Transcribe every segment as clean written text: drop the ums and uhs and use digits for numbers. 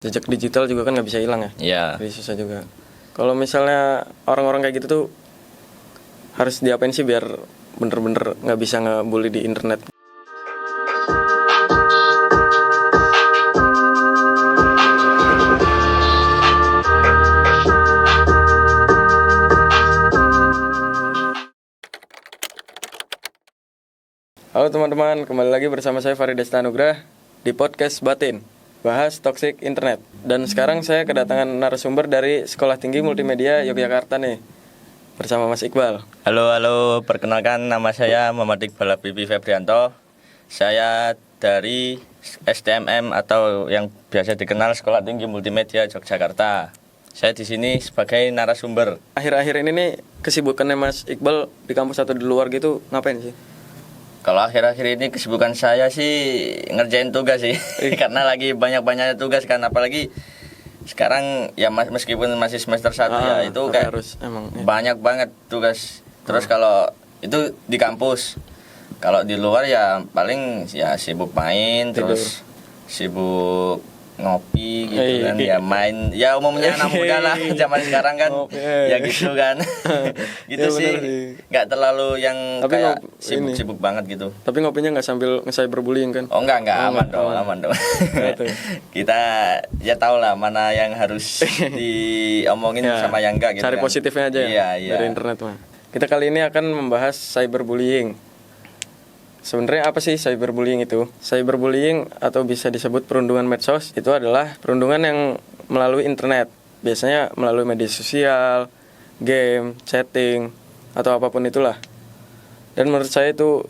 Jejak digital juga kan nggak bisa hilang ya. Iya. Jadi susah juga. Kalau misalnya orang-orang kayak gitu tuh harus diapain sih biar bener-bener nggak bisa ngebully di internet? Halo teman-teman, kembali lagi bersama saya Farid Desta Anugrah di podcast Batin, bahas toxic internet. Dan sekarang saya kedatangan narasumber dari Sekolah Tinggi Multimedia Yogyakarta nih, bersama Mas Iqbal. Halo, perkenalkan nama saya Muhammad Iqbal Habibie Febrianto. Saya dari STMM atau yang biasa dikenal Sekolah Tinggi Multimedia Yogyakarta. Saya di sini sebagai narasumber. Akhir-akhir ini nih kesibukannya Mas Iqbal di kampus atau di luar gitu ngapain sih? Kalau akhir-akhir ini kesibukan saya sih ngerjain tugas sih. Karena lagi banyak-banyaknya tugas kan, apalagi sekarang ya meskipun masih semester 1 ya itu kayak harus emang ya. Banyak banget tugas. Terus kalau itu di kampus. Kalau di luar ya paling ya sibuk main, terus sibuk ngopi gitu kan, ya main, ya umumnya anak muda lah zaman sekarang kan, ya gitu kan, gitu ya, sih, nggak terlalu yang tapi kayak sibuk-sibuk banget gitu. Tapi ngopinya nggak sambil nge-cyberbullying kan? Oh enggak, aman dong. Kita ya tahu lah mana yang harus diomongin ya, sama yang enggak gitu. Cari kan. positifnya aja dari internet mah. Kita kali ini akan membahas cyberbullying. Sebenarnya apa sih cyberbullying itu? Cyberbullying atau bisa disebut perundungan medsos itu adalah perundungan yang melalui internet. Biasanya melalui media sosial, game, chatting, atau apapun itulah. Dan menurut saya itu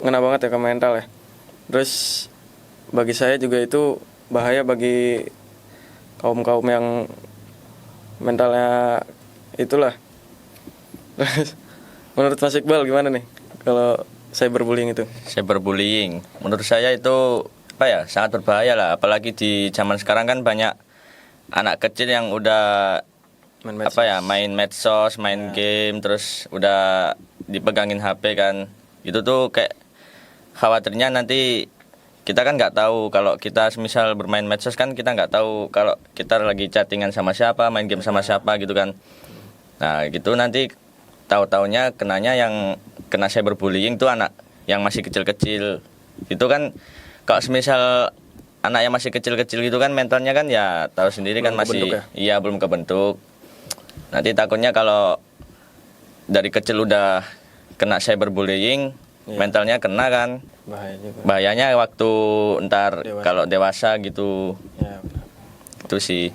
ngena banget ya ke mental ya. Terus bagi saya juga itu bahaya bagi kaum-kaum yang mentalnya itulah. Terus menurut Mas Iqbal gimana nih kalau cyberbullying itu? Cyberbullying menurut saya itu sangat berbahaya lah, apalagi di zaman sekarang kan banyak anak kecil yang udah main medsos, main game, terus udah dipegangin HP kan. Itu tuh kayak khawatirnya nanti kita kan nggak tahu kalau kita misal bermain medsos kan kita nggak tahu kalau kita lagi chattingan sama siapa, main game sama siapa gitu kan. Nah gitu nanti tahu-taunya kenanya yang kena cyberbullying tuh anak yang masih kecil-kecil. Itu kan kalau semisal anak yang masih kecil-kecil gitu kan mentalnya kan ya tahu sendiri belum kan masih belum kebentuk. Nanti takutnya kalau dari kecil udah kena cyberbullying, mentalnya kena kan. Bahayanya waktu ntar kalau dewasa gitu. Ya, itu sih.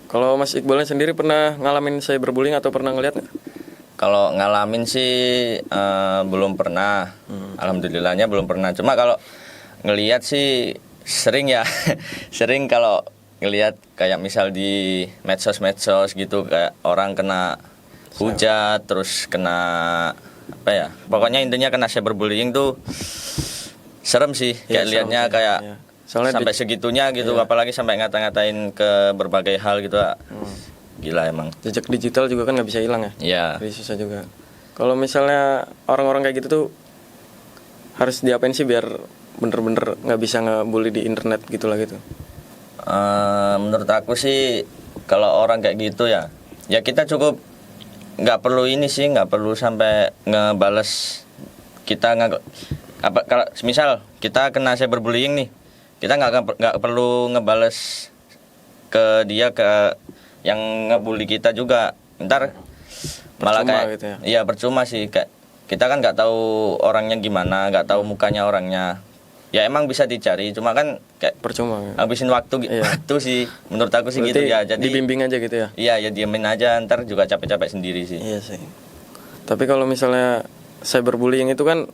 Kalau Mas Iqbalnya sendiri pernah ngalamin cyberbullying atau pernah ngeliat nggak? Kalau ngalamin sih belum pernah. Alhamdulillahnya belum pernah. Cuma kalau ngelihat sih sering ya. Sering kalau ngelihat kayak misal di medsos gitu kayak orang kena hujat, terus kena pokoknya intinya kena cyberbullying tuh serem sih. Kayak lihatnya kayak sampai segitunya gitu, apalagi sampai ngata-ngatain ke berbagai hal gitu. Gila emang. Jejak digital juga kan nggak bisa hilang ya. Iya. Jadi susah juga. Kalau misalnya orang-orang kayak gitu tuh harus diapain sih biar bener-bener nggak bisa ngebully di internet gitulah gitu. Menurut aku sih kalau orang kayak gitu ya kita cukup nggak perlu sampai ngebales kita kalau misal kita kena cyberbullying nih, kita nggak perlu ngebales ke dia ke yang ngebully kita juga, ntar malah kayak gitu ya? Iya percuma sih, kayak kita kan nggak tahu orangnya gimana, nggak tahu mukanya orangnya, ya emang bisa dicari, cuma kan kayak percuma habisin waktu sih, menurut aku sih. Berarti gitu ya, jadi dibimbing aja gitu ya. Iya ya diamin aja, ntar juga capek-capek sendiri sih. Iya sih. Tapi kalau misalnya cyberbullying itu kan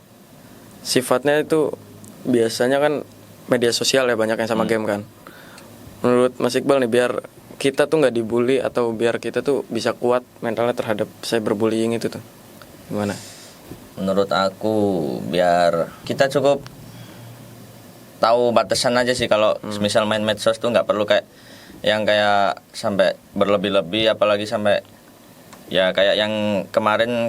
sifatnya itu biasanya kan media sosial ya, banyak yang sama game kan. Menurut Mas Iqbal nih, biar kita tuh nggak dibully atau biar kita tuh bisa kuat mentalnya terhadap cyberbullying itu tuh gimana? Menurut aku biar kita cukup tahu batasan aja sih. Kalau misal main medsos tuh nggak perlu kayak sampai berlebih-lebih, apalagi sampai ya kayak yang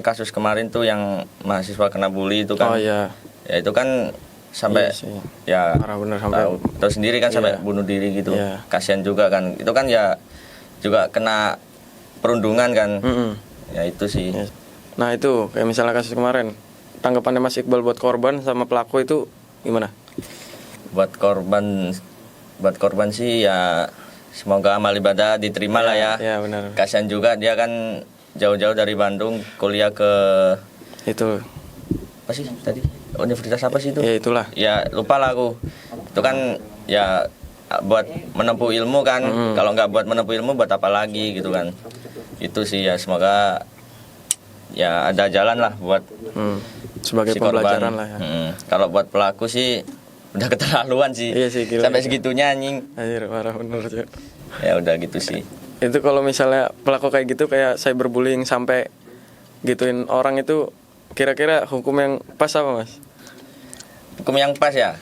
kasus kemarin tuh yang mahasiswa kena bully itu kan. Oh iya. Ya itu kan sampai Iya sih. ya Parah bener sampai. tahu sendiri kan sampai Iya. bunuh diri gitu. Iya. Kasihan juga kan. Itu kan ya juga kena perundungan kan. Mm-mm. Ya itu sih. Yes. Nah itu kayak misalnya kasus kemarin, tanggapannya Mas Iqbal buat korban sama pelaku itu gimana? Buat korban sih ya semoga amal ibadah diterima lah ya. Ya benar. Kasihan juga dia kan jauh-jauh dari Bandung kuliah ke Itu. apa sih tadi? Universitas apa sih itu? Ya itulah. Ya lupa lah aku. Itu kan ya buat menempuh ilmu kan. Kalau nggak buat menempuh ilmu buat apa lagi gitu kan. Itu sih ya semoga ya ada jalan lah buat Sebagai si pembelajaran korban. lah ya. Kalau buat pelaku sih udah keterlaluan sih. Iya sih, gila. Sampai segitunya anjing. Anjir, parah bener sih. Ya udah gitu sih. Itu kalau misalnya pelaku kayak gitu kayak cyberbullying sampai gituin orang itu kira-kira hukum yang pas apa Mas? Hukum yang pas ya.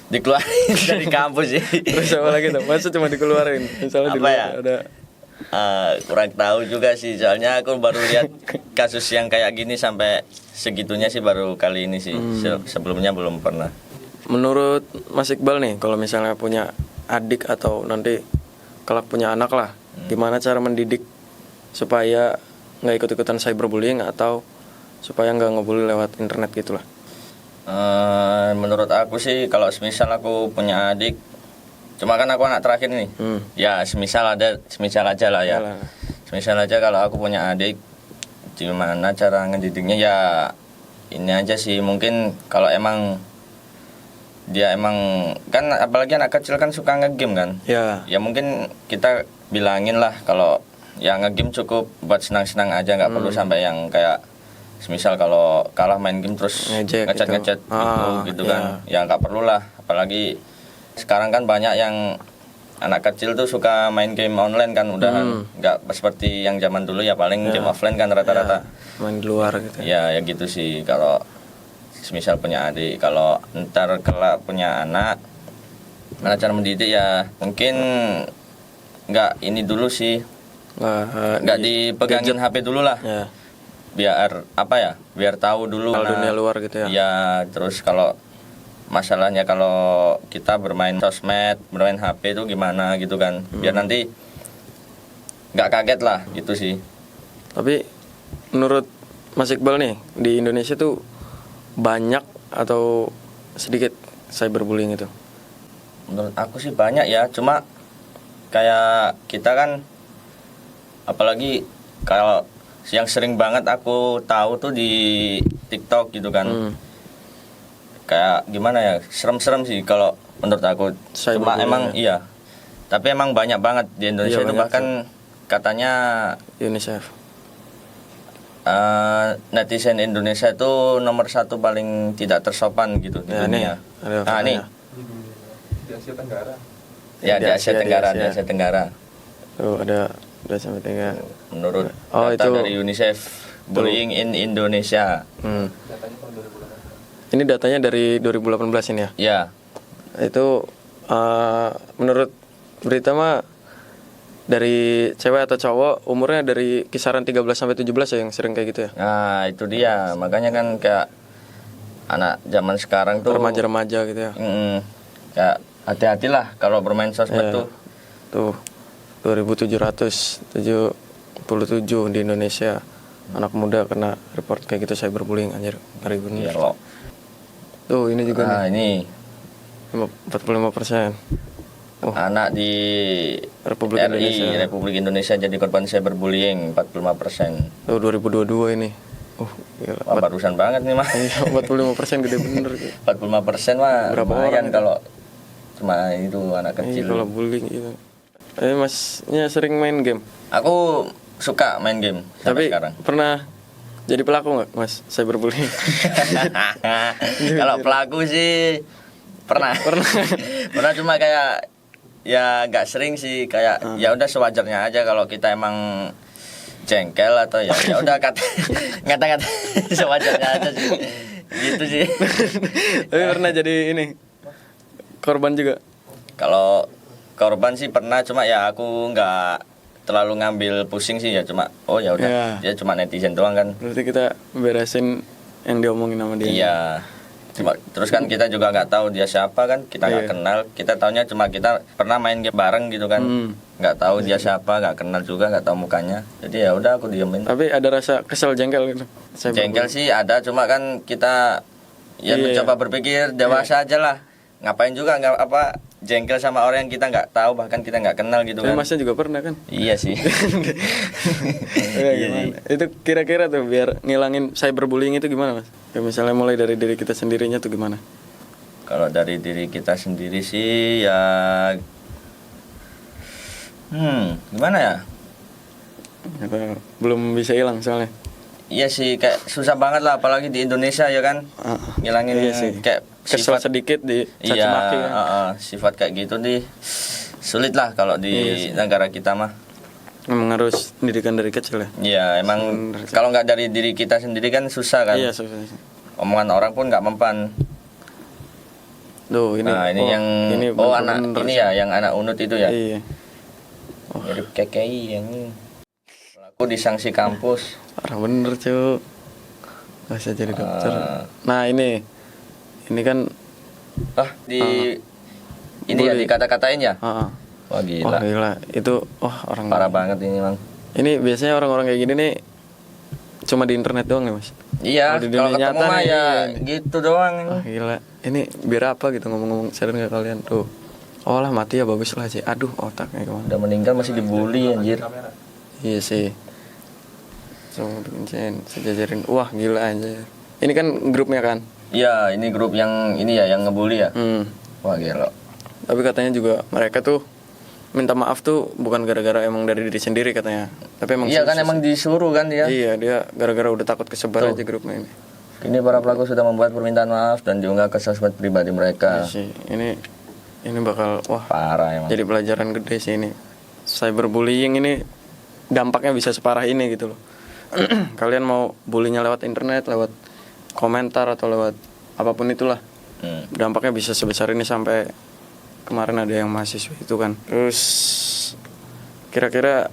Dikeluarin dari kampus sih. Terus apa lagi tuh? Masa cuma dikeluarin? Misalnya di Apa luar ya? ada. Kurang tahu juga sih, soalnya aku baru lihat kasus yang kayak gini sampai segitunya sih baru kali ini sih. Sebelumnya belum pernah. Menurut Mas Iqbal nih, kalau misalnya punya adik atau nanti kelak punya anak lah, gimana cara mendidik supaya nggak ikut-ikutan cyberbullying atau supaya nggak ngebully lewat internet gitulah? Menurut aku sih kalau semisal aku punya adik, cuma kan aku anak terakhir nih, ya semisal aja lah ya. Yalah. Semisal aja kalau aku punya adik, gimana cara ngedidiknya ya ini aja sih. Mungkin kalau emang dia emang kan apalagi anak kecil kan suka ngegame kan. Ya. Ya mungkin kita bilangin lah kalau ya ngegame cukup buat senang-senang aja, nggak perlu sampai yang kayak semisal kalau kalah main game terus Ngejek ngechat gitu. gitu kan. Ya nggak perlu lah, apalagi sekarang kan banyak yang anak kecil tuh suka main game online kan, udah nggak seperti yang zaman dulu ya paling game offline kan rata-rata. Main di luar gitu. Ya gitu sih kalau semisal punya adik. Kalau ntar kelak punya anak, mana cara mendidik ya mungkin nggak ini dulu sih, nggak dipegangin HP dulu lah. Ya. Biar apa ya, biar tahu dulu Kalau dunia luar gitu ya. Ya terus kalau masalahnya kalau kita bermain sosmed, bermain HP itu gimana gitu kan, biar nanti nggak kaget lah gitu sih. Tapi menurut Mas Iqbal nih, di Indonesia tuh banyak atau sedikit cyberbullying itu? Menurut aku sih banyak ya, cuma kayak kita kan apalagi kalau yang sering banget aku tahu tuh di TikTok gitu kan. Kayak gimana ya, serem-serem sih kalau menurut aku. Cuma emang iya, tapi emang banyak banget di Indonesia itu, bahkan katanya UNICEF netizen Indonesia itu nomor 1 paling tidak tersopan gitu di dunia. Nih di Asia Tenggara. Ya di Asia Tenggara. Tuh ada sampai Tenggara. Menurut data itu dari UNICEF, bullying in Indonesia. Datanya tahun 2018. Ini datanya dari 2018 ini ya? Ya. Itu menurut berita mah dari cewek atau cowok umurnya dari kisaran 13 sampai 17 ya yang sering kayak gitu ya? Nah itu dia, makanya kan kayak anak zaman sekarang tuh remaja-remaja gitu ya? Kayak hati-hatilah kalau bermain sosmed tuh. Tuh 2777 di Indonesia anak muda kena report kayak gitu cyberbullying, anjir, ngeri bener. Iya loh. Tuh ini juga ini 45%. Anak di Republik Indonesia jadi korban cyberbullying 45%. Tuh 2022 ini. Gila. Wah, barusan banget nih mah. Iya, 45% gede bener. 45% mah Berapa lumayan orang kalau cuma itu anak kecil. Kalau bullying gitu. Masnya sering main game? Aku suka main game sampai Tapi sekarang. pernah jadi pelaku nggak Mas cyberbullying? Kalau pelaku sih pernah. Pernah cuma kayak ya nggak sering sih, kayak ya udah sewajarnya aja kalau kita emang jengkel atau ya udah ngata-ngata sewajarnya aja sih. Gitu sih. Tapi pernah jadi ini korban juga? Kalau korban sih pernah, cuma ya aku nggak terlalu ngambil pusing sih ya, cuma ya udah Ya. dia cuma netizen doang kan. Berarti kita beresin yang diomongin sama dia. Iya. Terus kan kita juga nggak tahu dia siapa kan, kita nggak kenal, kita taunya cuma kita pernah main game bareng gitu kan, nggak tahu dia siapa, nggak kenal juga, nggak tahu mukanya, jadi ya udah aku diemin. Tapi ada rasa kesel jengkel gitu. Jengkel sih ada, cuma kan kita ya mencoba berpikir dewasa aja lah, ngapain juga nggak apa jengkel sama orang yang kita nggak tahu, bahkan kita nggak kenal gitu Tapi kan. Masnya juga pernah kan? Iya sih. Gimana? Itu kira-kira tuh biar ngilangin cyberbullying itu gimana mas? Kayak misalnya mulai dari diri kita sendirinya tuh gimana? Kalau dari diri kita sendiri sih ya, gimana ya? Atau belum bisa hilang soalnya. Iya sih, kayak susah banget lah, apalagi di Indonesia ya kan, ngilangin Iya sih. kayak Kesel sifat, sedikit di caci iya, maki kan? sifat kayak gitu nih sulit lah kalau di negara kita mah. Memang harus pendidikan dari kecil ya. Iya, emang kalau nggak dari diri kita sendiri kan susah kan. Iya susah. Omongan orang pun nggak mempan. Tuh ini. Nah ini yang anak bener-bener ini sih. ya, yang anak unut itu ya. Iya. Mirip KKI yang ini. Aku disanksi kampus. Parah bener cuy. Gak bisa jadi dokter. Nah ini kan. Ini ya dikata-katain ya. Wah Wah gila. gila. Itu orang Parah banget ini Bang. Ini biasanya orang-orang kayak gini nih cuma di internet doang ya mas? Iya, Kalau di kalau dunia ketemu nyata mah nih, ya iya. gitu doang. Wah gila. Ini biar apa gitu ngomong-ngomong, sadar nggak kalian tuh? Oh lah mati ya bagus lah sih. Aduh otaknya kemana? Udah meninggal masih dibully anjir. Iya sih. Coba bikin chain, sejajarin. Wah gila aja. Ini kan grupnya kan? Iya, ini grup yang ini ya, yang ngebully ya. Wah gila. Tapi katanya juga mereka tuh minta maaf tuh bukan gara-gara emang dari diri sendiri katanya. Tapi emang Iya kan emang disuruh kan dia. Iya dia gara-gara udah takut kesebar aja grupnya ini. Kini para pelaku sudah membuat permintaan maaf dan diunggah ke sosmed pribadi mereka. Iya sih. Ini bakal Parah emang. jadi pelajaran gede sih ini. Cyberbullying ini dampaknya bisa separah ini gitu loh. Kalian mau bullynya lewat internet, lewat komentar atau lewat apapun itulah. Dampaknya bisa sebesar ini sampai kemarin ada yang mahasiswa itu kan. Terus kira-kira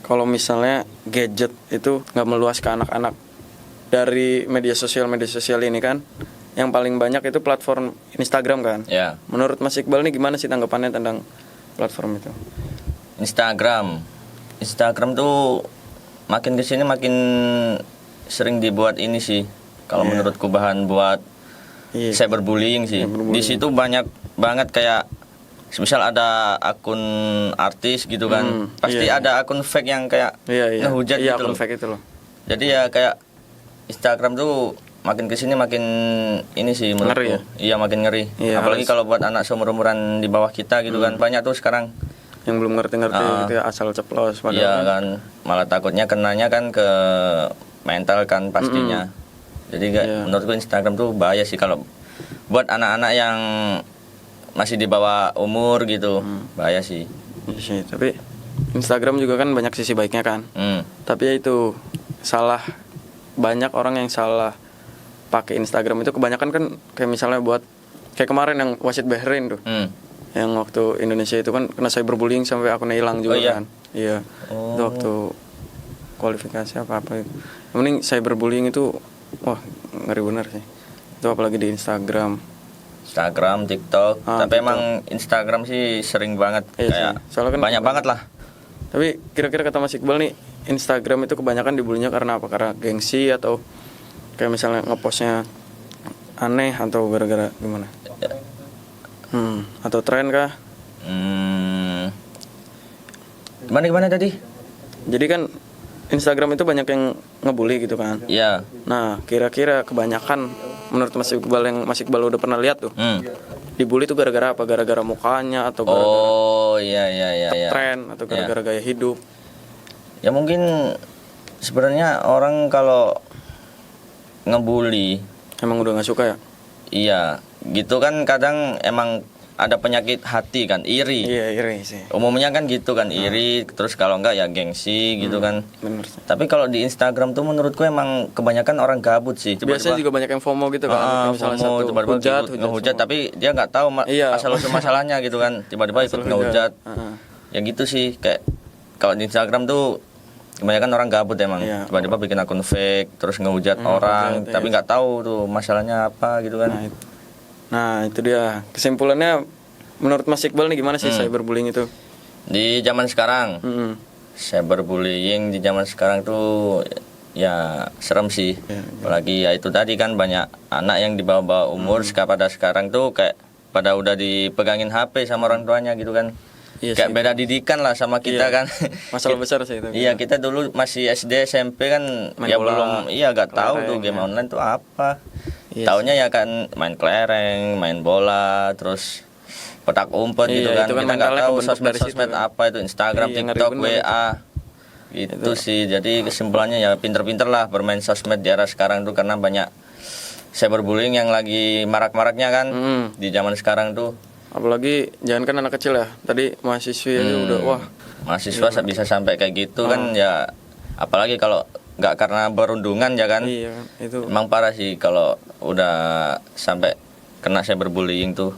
kalau misalnya gadget itu nggak meluas ke anak-anak dari media sosial ini kan, yang paling banyak itu platform Instagram kan. Ya. Menurut Mas Iqbal nih gimana sih tanggapannya tentang platform itu? Instagram tuh makin kesini makin sering dibuat ini sih. Kalau menurutku bahan buat cyberbullying sih. Di situ banyak banget kayak misal ada akun artis gitu kan, pasti ada akun fake yang kayak ngehujat gitu akun loh. fake itu loh. Jadi ya kayak Instagram tuh makin kesini makin ini sih menurutku. Ngeri ya? Iya makin ngeri. Iya, Apalagi kalau buat anak seumur-umuran di bawah kita gitu kan, banyak tuh sekarang. Yang belum ngerti-ngerti gitu ya, asal ceplos padahal. Iya kan, malah takutnya kenanya kan ke mental kan pastinya. Jadi menurutku Instagram tuh bahaya sih kalau buat anak-anak yang masih di bawah umur gitu, bahaya sih. Iya sih, tapi Instagram juga kan banyak sisi baiknya kan. Tapi ya itu banyak orang yang salah pakai Instagram itu kebanyakan kan kayak misalnya buat kayak kemarin yang wasit Bahrain tuh. Yang waktu Indonesia itu kan kena cyberbullying sampai akunnya hilang juga kan. Iya. Itu waktu kualifikasi apa-apa itu. Yang penting cyberbullying itu wah ngeri benar sih. Itu apalagi di Instagram, TikTok. Tapi TikTok. emang Instagram sih sering banget kayak soalnya kan banyak banget lah. Tapi kira-kira kata Mas Iqbal nih, Instagram itu kebanyakan dibulinya karena apa? Karena gengsi atau kayak misalnya ngepostnya aneh atau gara-gara gimana? Atau tren kah? Gimana tadi? Jadi kan Instagram itu banyak yang ngebully gitu kan. Iya. Nah, kira-kira kebanyakan menurut Mas Iqbal yang Mas Iqbal udah pernah lihat tuh. Dibully tuh gara-gara apa? Gara-gara mukanya atau gara-gara iya. tren atau gara-gara gaya hidup? Ya mungkin sebenarnya orang kalau ngebully Emang udah nggak suka ya? iya, gitu kan kadang emang ada penyakit hati kan, iri. Iya, iri sih. Umumnya kan gitu kan, iri, terus kalau enggak ya gengsi gitu kan. Bener sih. Tapi kalau di Instagram tuh menurutku emang kebanyakan orang gabut sih. Biasanya juga banyak yang FOMO gitu kan. Misalnya FOMO, satu tiba-tiba semua. ngehujat tapi dia nggak tahu asal usul masalahnya gitu kan. Tiba-tiba ikut ngehujat. Ya gitu sih, kayak kalau di Instagram tuh kebanyakan orang gabut emang. Iya. Tiba-tiba bikin akun fake, terus ngehujat orang, ngehujat, tapi iya. nggak tahu tuh masalahnya apa gitu kan. Nah, itu dia. Kesimpulannya menurut Mas Iqbal nih gimana sih cyberbullying itu? Di zaman sekarang, Mm-mm. cyberbullying di zaman sekarang tuh ya serem sih. Apalagi ya itu tadi kan banyak anak yang di bawah-bawah umur pada sekarang tuh kayak pada udah dipegangin HP sama orang tuanya gitu kan. Iya Kayak sih. beda didikan lah sama kita Iya. kan. Masalah besar sih itu. Iya, kita dulu masih SD SMP kan Main ya bola, belum nggak tahu kelereng, tuh game ya. online tuh apa. Iya Taunya ya kan main kelereng, main bola, terus petak umpet Iya, gitu kan. itu kan Kita nggak mentalnya tahu kebentuk dari situ sosmed-sosmed kan. apa itu Instagram, Iya, ngeri TikTok, bener WA. Itu sih. Jadi kesimpulannya ya pinter-pinter lah bermain sosmed di era sekarang tuh karena banyak cyberbullying yang lagi marak-maraknya kan di zaman sekarang tuh. Apalagi jangankan anak kecil ya. Tadi mahasiswi aja udah wah. Mahasiswa bisa sampai kayak gitu kan ya, apalagi kalau nggak karena berundungan ya kan. Iya, itu. Emang parah sih kalau udah sampai kena cyberbullying tuh.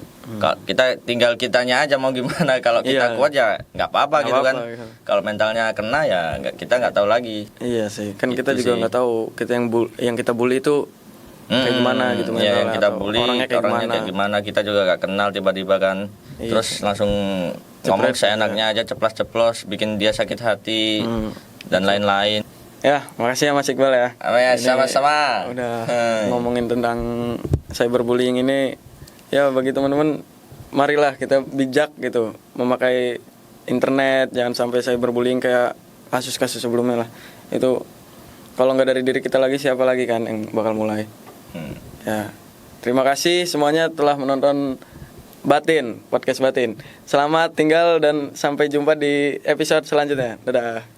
Kita tinggal kitanya aja mau gimana. Kalau kita Iya. kuat ya nggak apa-apa Nggak gitu kan. apa-apa, gitu. Kalau mentalnya kena ya kita nggak tahu lagi. Iya sih. Kan Itu kita juga sih. nggak tahu kita yang kita bully itu kayak gimana gitu Ya, yang mentalnya, kita atau bully orangnya kayak gimana. kita juga gak kenal tiba-tiba kan. Iya. Terus langsung ngomong seenaknya aja, ceplas-ceplos, bikin dia sakit hati dan lain-lain. Ya, makasih ya Mas Iqbal ya. Ya, Ini sama-sama. Udah Hai. ngomongin tentang cyberbullying ini. Ya, bagi teman-teman, marilah kita bijak gitu memakai internet, jangan sampai cyberbullying kayak kasus-kasus sebelumnya lah. Itu kalau nggak dari diri kita lagi, siapa lagi kan yang bakal mulai. Ya, terima kasih semuanya telah menonton Batin, podcast Batin. Selamat tinggal dan sampai jumpa di episode selanjutnya. Dadah.